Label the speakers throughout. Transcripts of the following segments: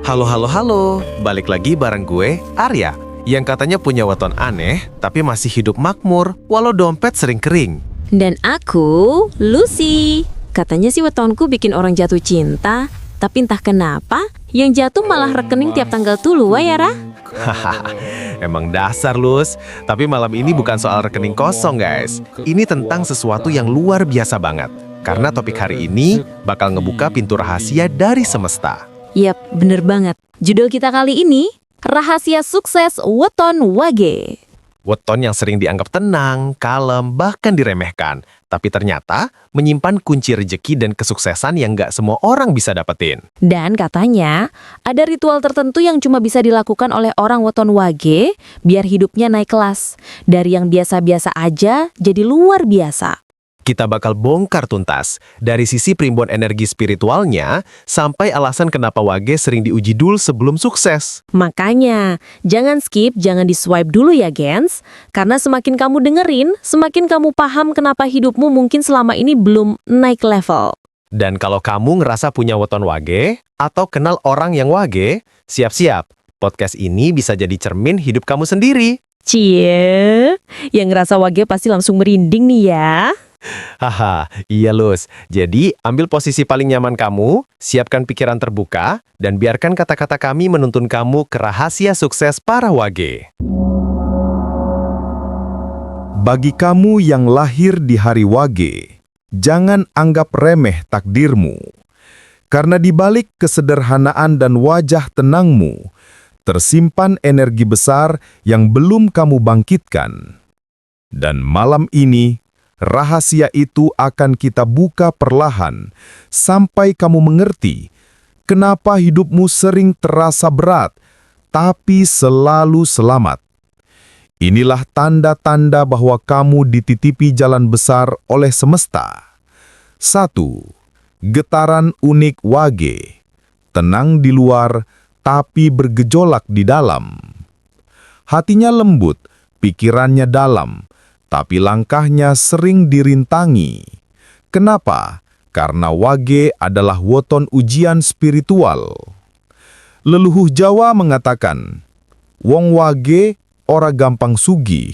Speaker 1: Halo, halo, halo. Balik lagi bareng gue, Arya, yang katanya punya weton aneh, tapi masih hidup makmur, walau dompet sering kering.
Speaker 2: Dan aku, Lucy. Katanya sih wetonku bikin orang jatuh cinta, tapi entah kenapa, yang jatuh malah rekening tiap tanggal tulu, ya, Ra?
Speaker 1: Hahaha, emang dasar, Lus. Tapi malam ini bukan soal rekening kosong, guys. Ini tentang sesuatu yang luar biasa banget. Karena topik hari ini bakal ngebuka pintu rahasia dari semesta.
Speaker 2: Yap, bener banget. Judul kita kali ini, Rahasia Sukses Weton Wage.
Speaker 1: Weton yang sering dianggap tenang, kalem, bahkan diremehkan. Tapi ternyata menyimpan kunci rejeki dan kesuksesan yang nggak semua orang bisa dapetin.
Speaker 2: Dan katanya, ada ritual tertentu yang cuma bisa dilakukan oleh orang weton wage biar hidupnya naik kelas. Dari yang biasa-biasa aja jadi luar biasa.
Speaker 1: Kita bakal bongkar tuntas, dari sisi primbon energi spiritualnya, sampai alasan kenapa wage sering diuji dulu sebelum sukses.
Speaker 2: Makanya, jangan skip, jangan di-swipe dulu ya, gens. Karena semakin kamu dengerin, semakin kamu paham kenapa hidupmu mungkin selama ini belum naik level.
Speaker 1: Dan kalau kamu ngerasa punya weton wage, atau kenal orang yang wage, siap-siap. Podcast ini bisa jadi cermin hidup kamu sendiri.
Speaker 2: Cie, yang ngerasa wage pasti langsung merinding nih ya.
Speaker 1: Haha, iya Lus. Jadi, ambil posisi paling nyaman kamu, siapkan pikiran terbuka, dan biarkan kata-kata kami menuntun kamu ke rahasia sukses para wage.
Speaker 3: Bagi kamu yang lahir di hari wage, jangan anggap remeh takdirmu. Karena di balik kesederhanaan dan wajah tenangmu, tersimpan energi besar yang belum kamu bangkitkan. Dan malam ini, rahasia itu akan kita buka perlahan sampai kamu mengerti kenapa hidupmu sering terasa berat, tapi selalu selamat. Inilah tanda-tanda bahwa kamu dititipi jalan besar oleh semesta. 1. Getaran unik wage. Tenang di luar, tapi bergejolak di dalam. Hatinya lembut, pikirannya dalam, tapi langkahnya sering dirintangi. Kenapa? Karena wage adalah weton ujian spiritual. Leluhur Jawa mengatakan, wong wage ora gampang sugih,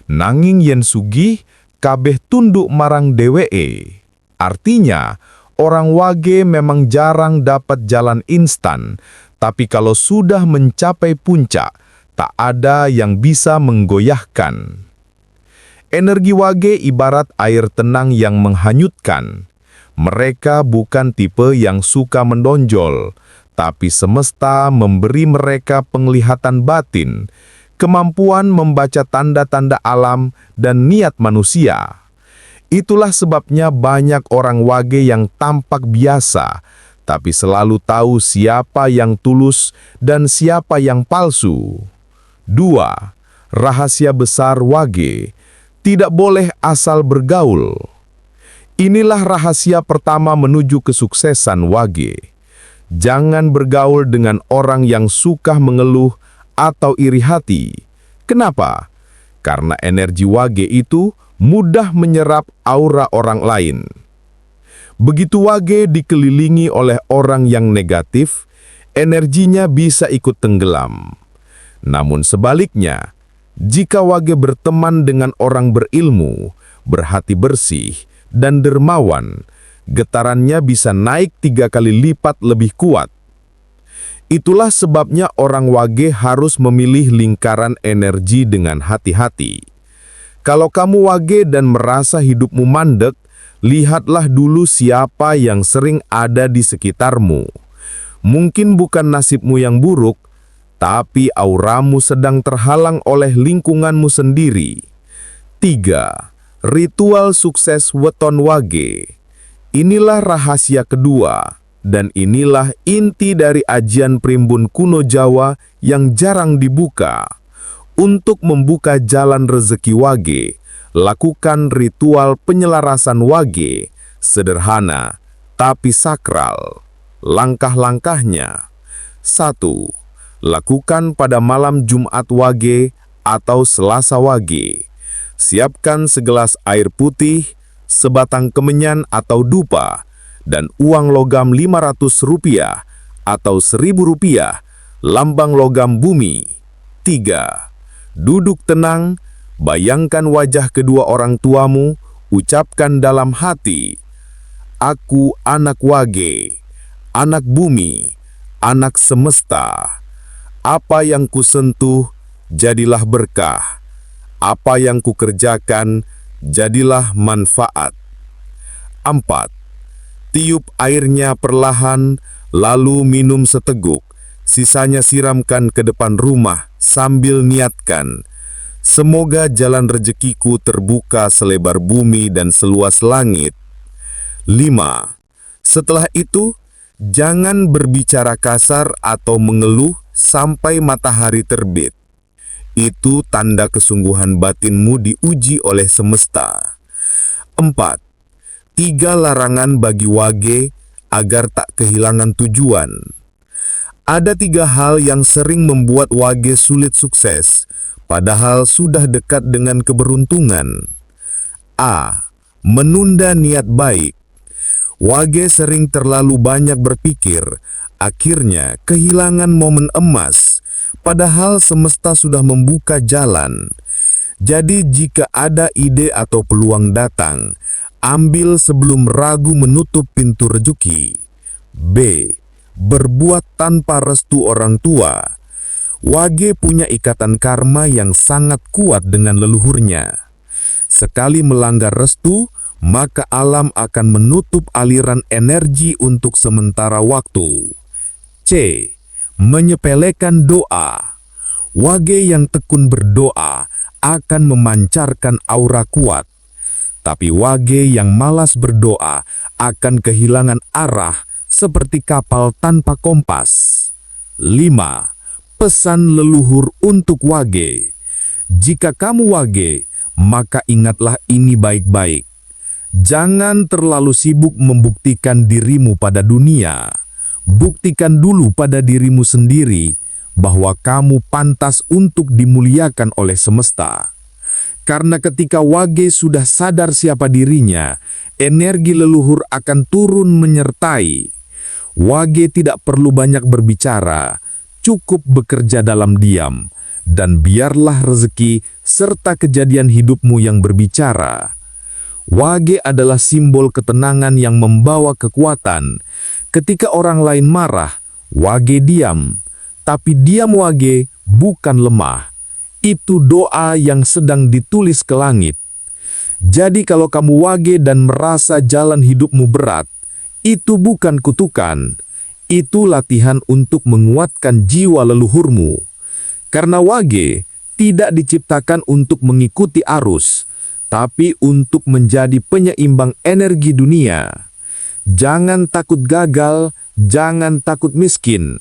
Speaker 3: nanging yen sugih kabeh tunduk marang dheweke. Artinya, orang wage memang jarang dapat jalan instan, tapi kalau sudah mencapai puncak, tak ada yang bisa menggoyahkan. Energi wage ibarat air tenang yang menghanyutkan. Mereka bukan tipe yang suka mendonjol, tapi semesta memberi mereka penglihatan batin, kemampuan membaca tanda-tanda alam dan niat manusia. Itulah sebabnya banyak orang wage yang tampak biasa, tapi selalu tahu siapa yang tulus dan siapa yang palsu. 2. Rahasia besar wage. Tidak boleh asal bergaul. Inilah rahasia pertama menuju kesuksesan wage. Jangan bergaul dengan orang yang suka mengeluh atau iri hati. Kenapa? Karena energi wage itu mudah menyerap aura orang lain. Begitu wage dikelilingi oleh orang yang negatif, energinya bisa ikut tenggelam. Namun sebaliknya, jika wage berteman dengan orang berilmu, berhati bersih, dan dermawan, getarannya bisa naik 3 kali lipat lebih kuat. Itulah sebabnya orang wage harus memilih lingkaran energi dengan hati-hati. Kalau kamu wage dan merasa hidupmu mandek, lihatlah dulu siapa yang sering ada di sekitarmu. Mungkin bukan nasibmu yang buruk, tapi auramu sedang terhalang oleh lingkunganmu sendiri. 3. Ritual sukses weton wage. Inilah rahasia kedua, dan inilah inti dari ajian primbon kuno Jawa yang jarang dibuka. Untuk membuka jalan rezeki wage, lakukan ritual penyelarasan wage, sederhana tapi sakral. Langkah-langkahnya. 1. Lakukan pada malam Jumat wage atau Selasa wage. Siapkan segelas air putih, sebatang kemenyan atau dupa, dan uang logam Rp500 atau Rp1.000, lambang logam bumi. 3. Duduk tenang, bayangkan wajah kedua orang tuamu, ucapkan dalam hati, "Aku anak Wage, anak bumi, anak semesta. Apa yang kusentuh, jadilah berkah. Apa yang kukerjakan, jadilah manfaat." 4. Tiup airnya perlahan, lalu minum seteguk. Sisanya siramkan ke depan rumah sambil niatkan, "Semoga jalan rezekiku terbuka selebar bumi dan seluas langit." 5. Setelah itu, jangan berbicara kasar atau mengeluh sampai matahari terbit. Itu tanda kesungguhan batinmu diuji oleh semesta. 4. 3 larangan bagi Wage agar tak kehilangan tujuan. Ada 3 hal yang sering membuat Wage sulit sukses, padahal sudah dekat dengan keberuntungan. A. Menunda niat baik. Wage sering terlalu banyak berpikir, akhirnya kehilangan momen emas, padahal semesta sudah membuka jalan. Jadi jika ada ide atau peluang datang, ambil sebelum ragu menutup pintu rezeki. B. Berbuat tanpa restu orang tua. Wage punya ikatan karma yang sangat kuat dengan leluhurnya. Sekali melanggar restu, maka alam akan menutup aliran energi untuk sementara waktu. C. Menyepelekan doa. Wage yang tekun berdoa akan memancarkan aura kuat. Tapi Wage yang malas berdoa akan kehilangan arah seperti kapal tanpa kompas. 5. Pesan leluhur untuk Wage. Jika kamu Wage, maka ingatlah ini baik-baik. Jangan terlalu sibuk membuktikan dirimu pada dunia. Buktikan dulu pada dirimu sendiri bahwa kamu pantas untuk dimuliakan oleh semesta. Karena ketika Wage sudah sadar siapa dirinya, energi leluhur akan turun menyertai. Wage tidak perlu banyak berbicara, cukup bekerja dalam diam, dan biarlah rezeki serta kejadian hidupmu yang berbicara. Wage adalah simbol ketenangan yang membawa kekuatan. Ketika orang lain marah, Wage diam. Tapi diam Wage bukan lemah. Itu doa yang sedang ditulis ke langit. Jadi kalau kamu Wage dan merasa jalan hidupmu berat, itu bukan kutukan. Itu latihan untuk menguatkan jiwa leluhurmu. Karena Wage tidak diciptakan untuk mengikuti arus, tapi untuk menjadi penyeimbang energi dunia. Jangan takut gagal, jangan takut miskin.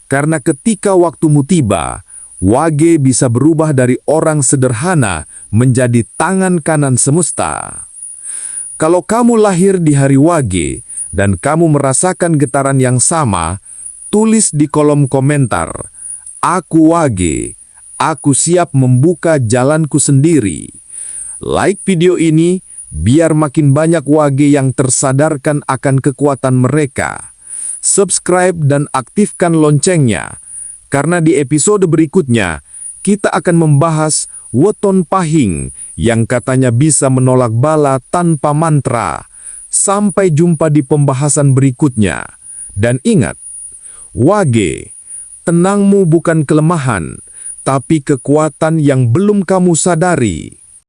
Speaker 3: Karena ketika waktumu tiba, Wage bisa berubah dari orang sederhana menjadi tangan kanan semesta. Kalau kamu lahir di hari Wage dan kamu merasakan getaran yang sama, tulis di kolom komentar, "Aku Wage, aku siap membuka jalanku sendiri." Like video ini biar makin banyak Wage yang tersadarkan akan kekuatan mereka. Subscribe dan aktifkan loncengnya. Karena di episode berikutnya, kita akan membahas weton pahing yang katanya bisa menolak bala tanpa mantra. Sampai jumpa di pembahasan berikutnya. Dan ingat, Wage, tenangmu bukan kelemahan, tapi kekuatan yang belum kamu sadari.